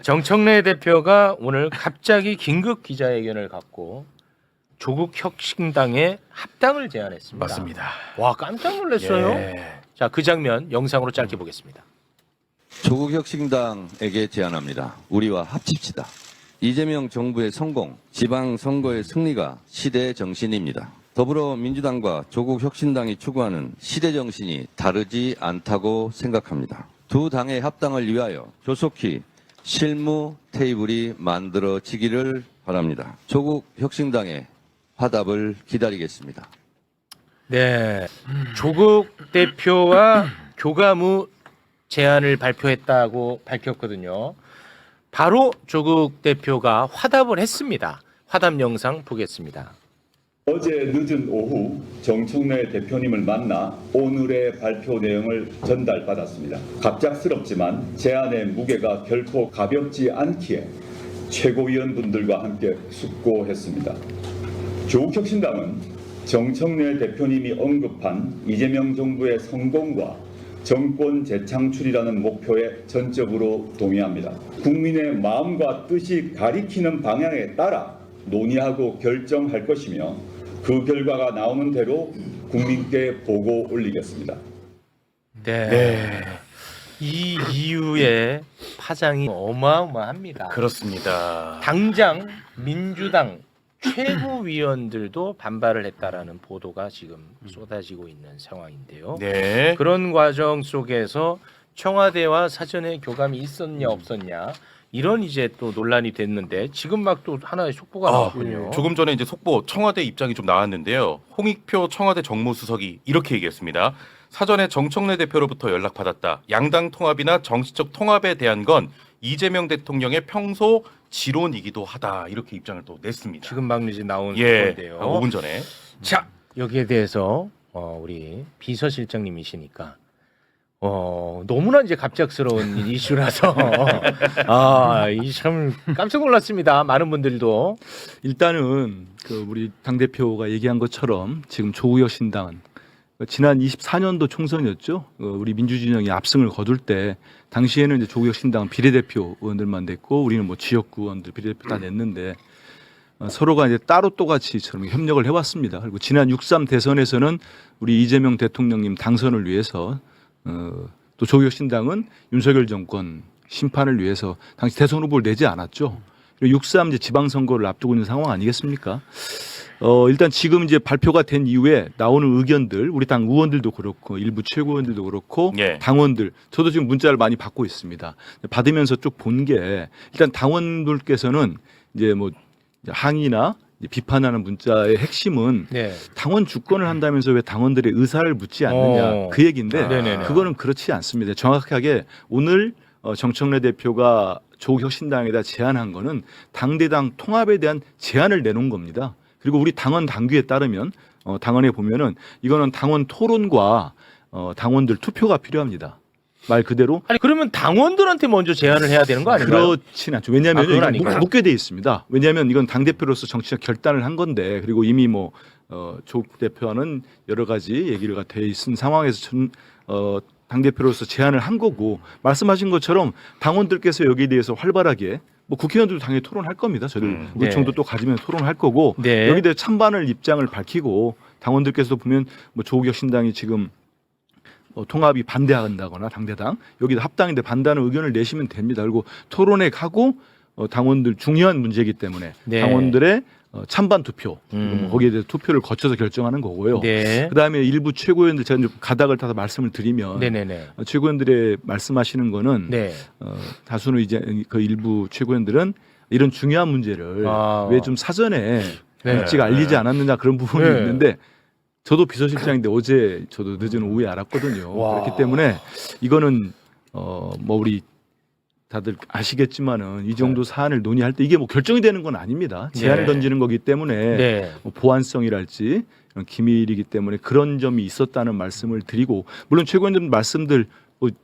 정청래 대표가 오늘 갑자기 긴급 기자회견을 갖고 조국 혁신당에 합당을 제안했습니다. 맞습니다. 와, 깜짝 놀랐어요. 예. 자, 그 장면 영상으로 짧게 보겠습니다. 조국 혁신당에게 제안합니다. 우리와 합칩시다. 이재명 정부의 성공, 지방선거의 승리가 시대의 정신입니다. 더불어민주당과 조국 혁신당이 추구하는 시대 정신이 다르지 않다고 생각합니다. 두 당의 합당을 위하여 조속히 실무 테이블이 만들어지기를 바랍니다. 조국 혁신당의 화답을 기다리겠습니다. 네, 조국 대표와 교감 후 제안을 발표했다고 밝혔거든요. 바로 조국 대표가 화답을 했습니다. 화답 영상 보겠습니다. 어제 늦은 오후 정청래 대표님을 만나 오늘의 발표 내용을 전달받았습니다. 갑작스럽지만 제안의 무게가 결코 가볍지 않기에 최고위원분들과 함께 숙고했습니다. 조국혁신당은 정청래 대표님이 언급한 이재명 정부의 성공과 정권 재창출이라는 목표에 전적으로 동의합니다. 국민의 마음과 뜻이 가리키는 방향에 따라 논의하고 결정할 것이며 그 결과가 나오는 대로 국민께 보고 올리겠습니다. 네. 이 이유의 파장이 어마어마합니다. 그렇습니다. 당장 민주당 최고위원들도 반발을 했다라는 보도가 지금 쏟아지고 있는 상황인데요. 네. 그런 과정 속에서 청와대와 사전에 교감이 있었냐 없었냐 이런 이제 또 논란이 됐는데 지금 막 또 하나의 속보가 나왔군요. 조금 전에 이제 속보 청와대 입장이 좀 나왔는데요. 홍익표 청와대 정무수석이 이렇게 얘기했습니다. 사전에 정청래 대표로부터 연락받았다. 양당 통합이나 정치적 통합에 대한 건 이재명 대통령의 평소 지론이기도 하다. 이렇게 입장을 또 냈습니다. 지금 막 이제 나온 예, 건데요. 5분 전에. 자, 여기에 대해서 우리 비서실장님이시니까 너무나 이제 갑작스러운 이슈라서 이 참 깜짝 놀랐습니다. 많은 분들도 일단은 그 우리 당 대표가 얘기한 것처럼 지금 조국 혁신당은 지난 24년도 총선이었죠. 우리 민주진영이 압승을 거둘 때 당시에는 이제 조국 혁신당은 비례대표 의원들만 냈고 우리는 뭐 지역구 의원들 비례대표 다 냈는데 서로가 이제 따로 또같이처럼 협력을 해왔습니다. 그리고 지난 6.3 대선에서는 우리 이재명 대통령님 당선을 위해서 또 조국 혁신당은 윤석열 정권 심판을 위해서 당시 대선 후보를 내지 않았죠. 그리고 6.3 이제 지방선거를 앞두고 있는 상황 아니겠습니까? 일단 지금 이제 발표가 된 이후에 나오는 의견들, 우리 당 의원들도 그렇고 일부 최고위원들도 그렇고 예. 당원들, 저도 지금 문자를 많이 받고 있습니다. 받으면서 쭉 본 게 일단 당원들께서는 이제 뭐 항의나 비판하는 문자의 핵심은 네. 당원 주권을 한다면서 왜 당원들의 의사를 묻지 않느냐 그 얘기인데 네네네. 그거는 그렇지 않습니다. 정확하게 오늘 정청래 대표가 조국 혁신당에다 제안한 거는 당대당 통합에 대한 제안을 내놓은 겁니다. 그리고 우리 당원 당규에 따르면 당원에 보면은 이거는 당원 토론과 당원들 투표가 필요합니다. 말 그대로 아니 그러면 당원들한테 먼저 제안을 해야 되는 거 아닌가요? 그렇진 않죠. 왜냐하면 그건 이건 아닌가요? 묶게 돼 있습니다. 왜냐하면 이건 당 대표로서 정치적 결단을 한 건데 그리고 이미 뭐 조국 대표와는 여러 가지 얘기가 돼 있는 상황에서 당 대표로서 제안을 한 거고 말씀하신 것처럼 당원들께서 여기에 대해서 활발하게 뭐 국회의원들도 당연히 토론할 겁니다. 저들 요청도 네. 또 가지면 토론할 거고 네. 여기에 대해 찬반을 입장을 밝히고 당원들께서도 보면 뭐 조국 혁신당이 지금 통합이 반대한다거나 당대당 여기도 합당인데 반대하는 의견을 내시면 됩니다. 그리고 토론회 가고 당원들 중요한 문제이기 때문에 네. 당원들의 찬반 투표 그리고 뭐 거기에 대해서 투표를 거쳐서 결정하는 거고요. 네. 그다음에 일부 최고위원들 제가 좀 가닥을 타서 말씀을 드리면 네네네. 최고위원들의 말씀하시는 거는 네. 다수는 이제 그 일부 최고위원들은 이런 중요한 문제를 왜 좀 사전에 네. 일찍 알리지 않았느냐 그런 부분이 네. 있는데 저도 비서실장인데 어제 저도 늦은 오후에 알았거든요. 와. 그렇기 때문에 이거는 뭐 우리 다들 아시겠지만은 이 정도 사안을 논의할 때 이게 뭐 결정이 되는 건 아닙니다. 제안을 네. 던지는 거기 때문에 네. 뭐 보안성이랄지 이런 기밀이기 때문에 그런 점이 있었다는 말씀을 드리고 물론 최고위원들 말씀들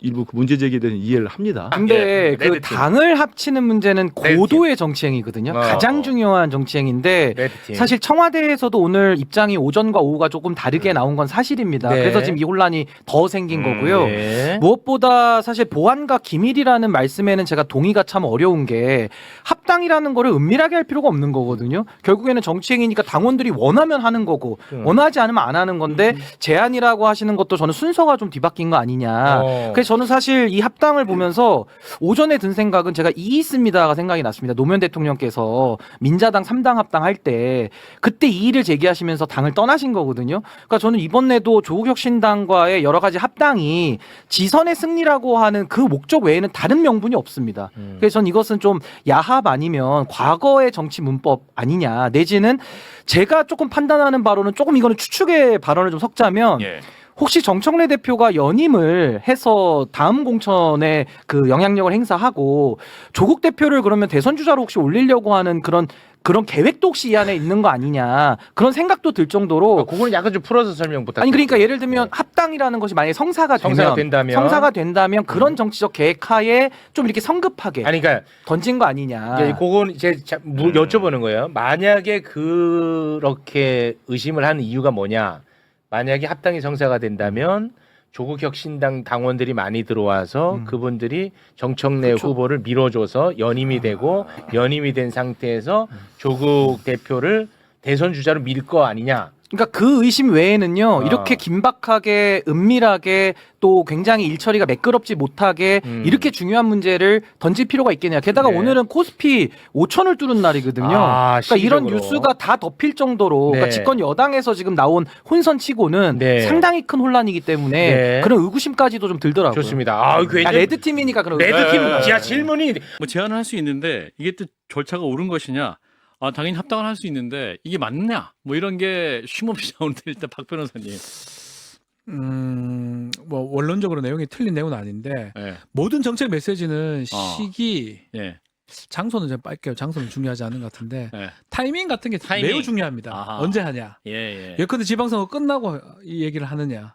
일부 그 문제 제기에 대한 이해를 합니다. 근데 예, 그 레드팀. 당을 합치는 문제는 고도의 정치행위거든요. 가장 중요한 정치행위인데 레드팀. 사실 청와대에서도 오늘 입장이 오전과 오후가 조금 다르게 나온 건 사실입니다. 네. 그래서 지금 이 혼란이 더 생긴 거고요. 네. 무엇보다 사실 보안과 기밀이라는 말씀에는 제가 동의가 참 어려운 게 합당이라는 거를 은밀하게 할 필요가 없는 거거든요. 결국에는 정치행위니까 당원들이 원하면 하는 거고 원하지 않으면 안 하는 건데 제안이라고 하시는 것도 저는 순서가 좀 뒤바뀐 거 아니냐. 그래서 저는 사실 이 합당을 보면서 오전에 든 생각은 제가 이 있습니다가 생각이 났습니다. 노무현 대통령께서 민자당 3당 합당할 때 그때 이의를 제기하시면서 당을 떠나신 거거든요. 그러니까 저는 이번에도 조국혁신당과의 여러 가지 합당이 지선의 승리라고 하는 그 목적 외에는 다른 명분이 없습니다. 그래서 전 이것은 좀 야합 아니면 과거의 정치 문법 아니냐, 내지는 제가 조금 판단하는 바로는 조금 이거는 추측의 발언을 좀 섞자면 예. 혹시 정청래 대표가 연임을 해서 다음 공천에 그 영향력을 행사하고 조국 대표를 그러면 대선 주자로 혹시 올리려고 하는 그런 계획도 혹시 이 안에 있는 거 아니냐, 그런 생각도 들 정도로. 그거는 약간 좀 풀어서 설명 부탁드립니다. 아니 그러니까 예를 들면 합당이라는 것이 만약에 성사가 된다면 그런 정치적 계획 하에 좀 이렇게 성급하게 아니 그러니까 던진 거 아니냐. 이제 그건 이제 여쭤보는 거예요. 만약에 그렇게 의심을 하는 이유가 뭐냐? 만약에 합당이 성사가 된다면 조국혁신당 당원들이 많이 들어와서 그분들이 정청래 후보를 밀어줘서 연임이 되고 연임이 된 상태에서 조국 대표를 대선 주자로 밀 거 아니냐? 그러니까 그 의심 외에는요, 이렇게 긴박하게 은밀하게 또 굉장히 일처리가 매끄럽지 못하게 이렇게 중요한 문제를 던질 필요가 있겠냐. 게다가 네. 오늘은 코스피 5천을 뚫은 날이거든요. 그러니까 이런 뉴스가 다 덮일 정도로 네. 그러니까 집권 여당에서 지금 나온 혼선치고는 네. 상당히 큰 혼란이기 때문에 네. 그런 의구심까지도 좀 들더라고요. 좋습니다. 아, 그 레드 팀이니까 그런 레드팀 야 질문이 뭐 제안을 할 수 있는데 이게 또 절차가 옳은 것이냐? 아, 당연히 합당을 할 수 있는데 이게 맞느냐? 뭐 이런 게 쉼없이 나오는데 일단 박 변호사님. 뭐 원론적으로 내용이 틀린 내용은 아닌데 예. 모든 정책 메시지는 시기, 예. 장소는 좀 빨게요. 장소는 중요하지 않은 것 같은데 예. 타이밍 같은 게 타이밍. 매우 중요합니다. 아하. 언제 하냐? 예, 예. 예컨대 지방선거 끝나고 이 얘기를 하느냐?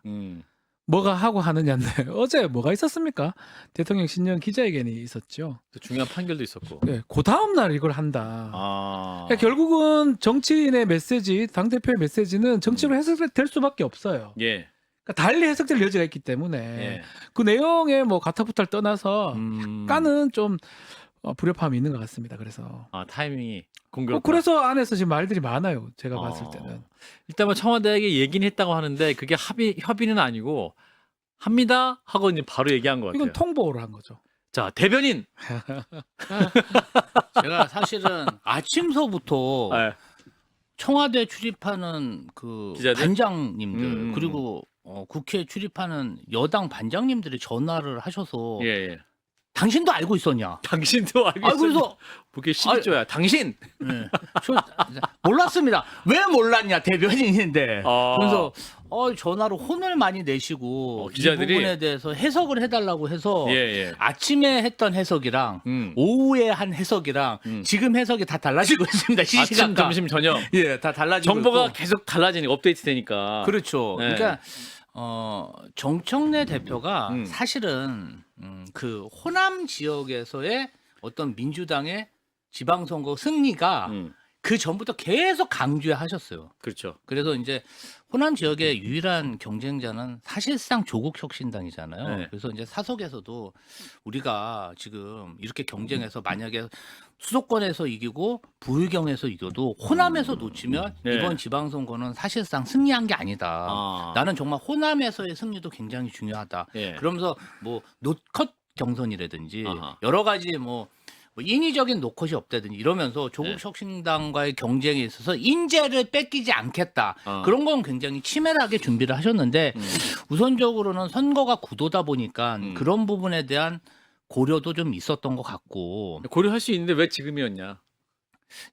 뭐가 하고 하느냐인데 어제 뭐가 있었습니까? 대통령 신년 기자회견이 있었죠. 또 중요한 판결도 있었고. 네, 그 다음 날 이걸 한다. 아. 그러니까 결국은 정치인의 메시지, 당 대표의 메시지는 정치로 해석될 수밖에 없어요. 예. 그러니까 달리 해석될 여지가 있기 때문에 예. 그 내용에 뭐 가타부타를 떠나서 까는 좀 불협화음이 있는 것 같습니다. 그래서 아, 타이밍이 공교롭다. 그래서 안에서 지금 말들이 많아요. 제가 봤을 어. 때는. 일단 뭐 청와대에게 얘기는 했다고 하는데 그게 협의는 아니고 합니다 하고 이제 바로 얘기한 것 같아요. 이건 통보를 한 거죠. 자, 대변인. 제가 사실은 아침서부터 예. 청와대 출입하는 그 기자들? 반장님들 그리고 국회 출입하는 여당 반장님들이 전화를 하셔서 예, 예. 당신도 알고 있었냐? 당신도 알고 아 있어. 그래서 그게 11조야. 당신. 네. 저 몰랐습니다. 왜 몰랐냐 대변인인데. 아. 그래서 전화로 혼을 많이 내시고 기자들이? 이 부분에 대해서 해석을 해달라고 해서 예, 예. 아침에 했던 해석이랑 음. 오후에 한 해석이랑 지금 해석이 다 달라지고 있습니다. 아침, 시시각각. 점심, 저녁. 예, 다 달라지고 정보가 있고. 계속 달라지니까 업데이트 되니까. 그렇죠. 네. 그러니까 정청래 대표가 음. 사실은 그 호남 지역에서의 어떤 민주당의 지방선거 승리가 그 전부터 계속 강조하셨어요. 그렇죠. 그래서 이제 호남 지역의 유일한 경쟁자는 사실상 조국혁신당이잖아요. 네. 그래서 이제 사석에서도 우리가 지금 이렇게 경쟁해서 만약에 수도권에서 이기고 부의경에서 이겨도 호남에서 놓치면 네. 이번 지방선거는 사실상 승리한 게 아니다. 아. 나는 정말 호남에서의 승리도 굉장히 중요하다. 예. 그러면서 뭐 노컷 경선이라든지 아하. 여러 가지 뭐 인위적인 노컷이 없다든지 이러면서 조국혁신당과의 경쟁에 있어서 인재를 뺏기지 않겠다. 그런 건 굉장히 치밀하게 준비를 하셨는데 우선적으로는 선거가 구도다 보니까 그런 부분에 대한 고려도 좀 있었던 것 같고 고려할 수 있는데 왜 지금이었냐?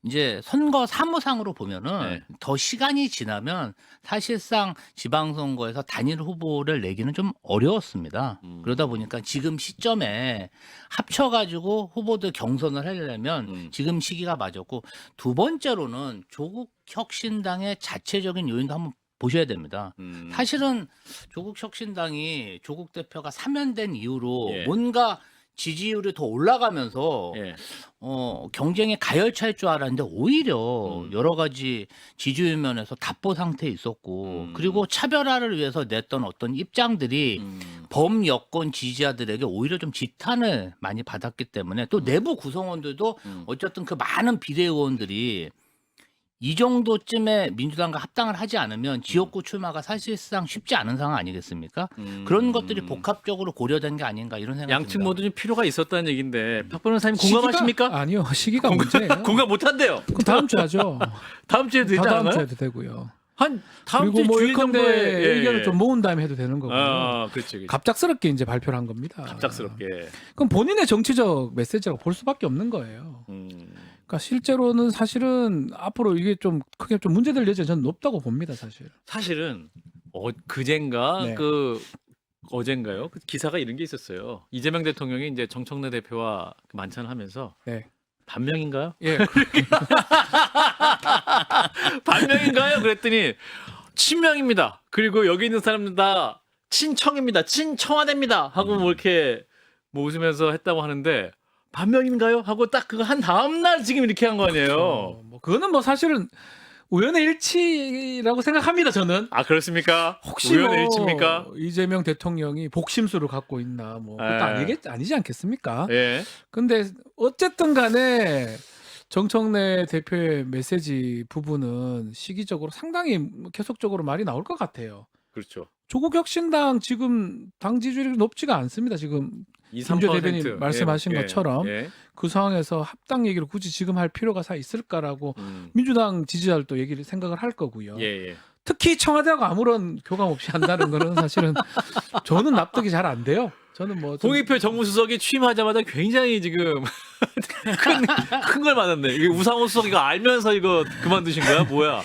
이제 선거 사무상으로 보면은 네. 더 시간이 지나면 사실상 지방선거에서 단일 후보를 내기는 좀 어려웠습니다. 그러다 보니까 지금 시점에 합쳐가지고 후보들 경선을 하려면 지금 시기가 맞았고 두 번째로는 조국 혁신당의 자체적인 요인도 한번 보셔야 됩니다. 사실은 조국 혁신당이 조국 대표가 사면된 이후로 예. 뭔가 지지율이 더 올라가면서 예. 경쟁에 가열차일 줄 알았는데 오히려 여러 가지 지지율 면에서 답보 상태에 있었고 그리고 차별화를 위해서 냈던 어떤 입장들이 범여권 지지자들에게 오히려 좀 지탄을 많이 받았기 때문에 또 내부 구성원들도 어쨌든 그 많은 비대의원들이 이 정도쯤에 민주당과 합당을 하지 않으면 지역구 출마가 사실상 쉽지 않은 상황 아니겠습니까? 그런 것들이 복합적으로 고려된 게 아닌가 이런 생각이 양측 듭니다. 모두 좀 필요가 있었다는 얘기인데 박 변호사님 공감하십니까? 아니요, 시기가 문제예요. 공감 못한대요. 그럼 다음 주 하죠. 다음 주에 되지 다음 않아요? 주에도 되고요. 한 다음 그리고 주 뭐 주일 일컨대 정도에 예, 의견을 예. 좀 모은 다음에 해도 되는 거고요. 그렇지. 갑작스럽게 이제 발표를 한 겁니다. 갑작스럽게. 그럼 본인의 정치적 메시지라고 볼 수밖에 없는 거예요. 그러니까 실제로는 사실은 앞으로 이게 좀 크게 좀 문제될 여지가 저는 높다고 봅니다, 사실. 사실은 그젠가 네. 어젠가요? 그 기사가 이런 게 있었어요. 이재명 대통령이 이제 정청래 대표와 만찬을 하면서 네. 반명인가요? 예. 반명인가요? 그랬더니 친명입니다. 그리고 여기 있는 사람들 다 친청입니다. 친청와대입니다. 하고 뭐 이렇게 뭐 웃으면서 했다고 하는데 반명인가요? 하고 딱 그거 한 다음 날 지금 이렇게 한 거 아니에요. 뭐 그거는 뭐 사실은 우연의 일치라고 생각합니다, 저는. 아 그렇습니까? 혹시 우연의 뭐 일치입니까? 이재명 대통령이 복심수를 갖고 있나 뭐 예. 그것도 아니지 않겠습니까? 예. 근데 어쨌든 간에 정청래 대표의 메시지 부분은 시기적으로 상당히 계속적으로 말이 나올 것 같아요. 그렇죠. 조국 혁신당 지금 당 지지율이 높지가 않습니다. 지금 2, 김조 3%. 대변인 말씀하신 예, 것처럼 예. 그 상황에서 합당 얘기를 굳이 지금 할 필요가 있을까라고 민주당 지지자들도 생각을 할 거고요. 예, 예. 특히 청와대하고 아무런 교감 없이 한다는 거는 사실은 저는 납득이 잘 안 돼요. 저는 뭐 좀- 홍익표 정무수석이 취임하자마자 굉장히 지금 큰 걸 맞았네. 이게 우상호 수석 이거 알면서 이거 그만두신 거야? 뭐야?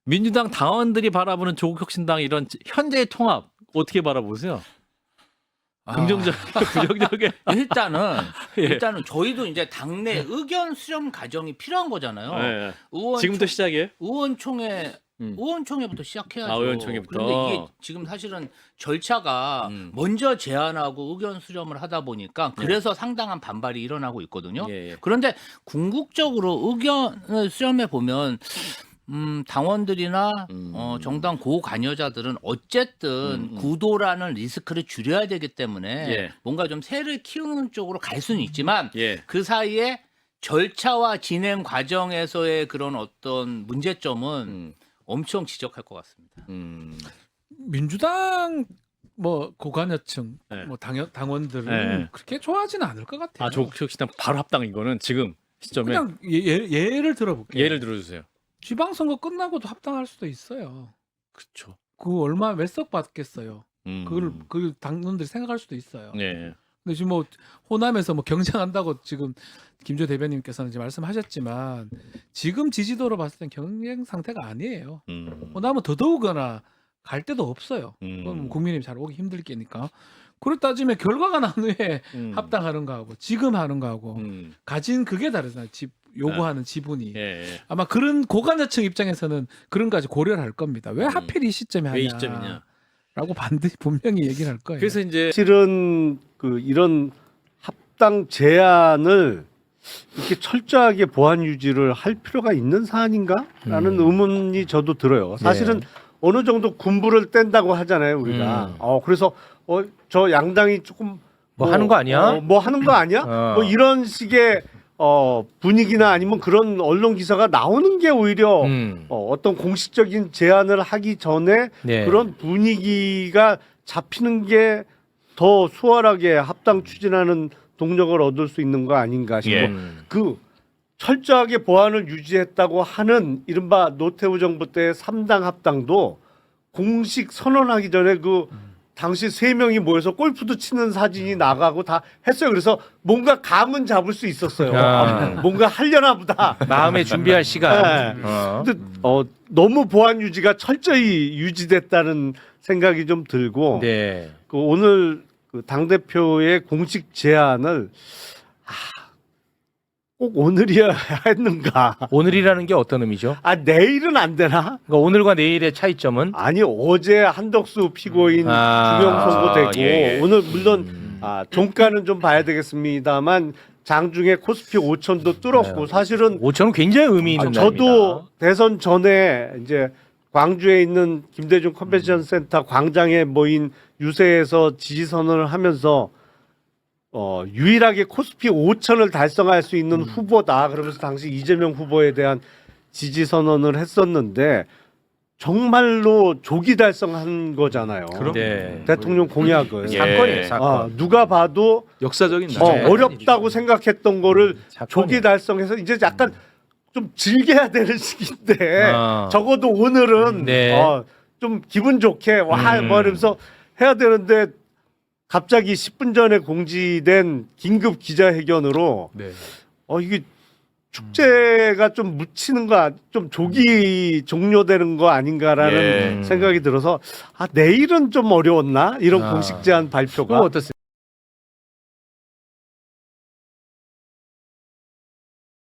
민주당 당원들이 바라보는 조국 혁신당 이런 현재의 통합 어떻게 바라보세요? 긍정적, 부정적에. 일단은 저희도 이제 당내 의견 수렴 과정이 필요한 거잖아요. 예. 의원 지금부터 시작이에요? 의원총회부터 시작해야죠. 의원총회부터. 그런데 이게 지금 사실은 절차가 먼저 제안하고 의견 수렴을 하다 보니까 그래서 상당한 반발이 일어나고 있거든요. 예, 예. 그런데 궁극적으로 의견을 수렴해 보면 당원들이나 정당 고관여자들은 어쨌든 구도라는 리스크를 줄여야 되기 때문에 예. 뭔가 좀 새를 키우는 쪽으로 갈 수는 있지만 예. 그 사이에 절차와 진행 과정에서의 그런 어떤 문제점은 엄청 지적할 것 같습니다. 민주당 뭐 고관여층 네. 뭐 당원들은 네. 그렇게 좋아하지는 않을 것 같아요. 조국 혁신당 바로 합당 이거는 지금 시점에 그냥 예를 들어볼게요. 예를 들어주세요. 지방선거 끝나고도 합당할 수도 있어요. 그렇죠. 그 얼마 몇 석 받겠어요. 그 당원들이 생각할 수도 있어요. 예. 근데 지금 뭐 호남에서 뭐 경쟁한다고 지금 김조 대변인께서는 이제 말씀하셨지만 지금 지지도로 봤을 땐 경쟁 상태가 아니에요. 호남은 더더욱거나 갈 데도 없어요. 그건 국민이 잘 오기 힘들 게니까. 그렇 따지면 결과가 난 후에 합당하는 거하고 지금 하는 거하고 가진 그게 다르잖아요. 요구하는 지분이. 예. 아마 그런 고관여층 입장에서는 그런 까지 고려를 할 겁니다. 왜 하필 이 시점에 왜 이 하냐. 시점이냐. 라고 반드시 분명히 얘기를 할 거예요. 그래서 이제 실은 이런 합당 제안을 이렇게 철저하게 보안 유지를 할 필요가 있는 사안인가라는 의문이 저도 들어요. 사실은 어느 정도 군부를 뗀다고 하잖아요, 우리가. 그래서 저 양당이 조금 뭐 하는 거 아니야? 뭐 하는 거 아니야? 뭐 이런 식의 분위기나 아니면 그런 언론 기사가 나오는 게 오히려 어떤 공식적인 제안을 하기 전에 네. 그런 분위기가 잡히는 게 더 수월하게 합당 추진하는 동력을 얻을 수 있는 거 아닌가 싶고 예. 그 철저하게 보안을 유지했다고 하는 이른바 노태우 정부 때 3당 합당도 공식 선언하기 전에 그 당시 3명이 모여서 골프도 치는 사진이 나가고 다 했어요. 그래서 뭔가 감은 잡을 수 있었어요. 뭔가 하려나 보다. 마음에 준비할 시간. 네. 근데 너무 보안 유지가 철저히 유지됐다는 생각이 좀 들고 네. 오늘 그 당대표의 공식 제안을 꼭 오늘이어야 했는가? 오늘이라는 게 어떤 의미죠? 아 내일은 안 되나? 그러니까 오늘과 내일의 차이점은 아니 어제 한덕수 피고인 아. 구명 선고되고 예. 오늘 물론 종가는 좀 봐야 되겠습니다만 장중에 코스피 5천도 뚫었고 사실은 5천은 굉장히 의미 있는 날입니다. 저도 대선 전에 이제 광주에 있는 김대중 컨벤션 센터 광장에 모인 유세에서 지지 선언을 하면서 유일하게 코스피 5천을 달성할 수 있는 후보다 그러면서 당시 이재명 후보에 대한 지지 선언을 했었는데 정말로 조기 달성한 거잖아요. 네. 대통령 공약을 예. 사건이에요, 사건. 누가 봐도 역사적인 날. 어렵다고 생각했던 거를 사건이에요. 조기 달성해서 이제 약간 좀 즐겨야 되는 시기인데 적어도 오늘은 네. 좀 기분 좋게 와 뭐 이러면서 해야 되는데 갑자기 10분 전에 공지된 긴급 기자회견으로 네. 이게 축제가 좀 묻히는 거, 좀 조기 종료되는 거 아닌가라는 예. 생각이 들어서 내일은 좀 어려웠나 이런 공식 제안 발표가 그거 어떻습니까?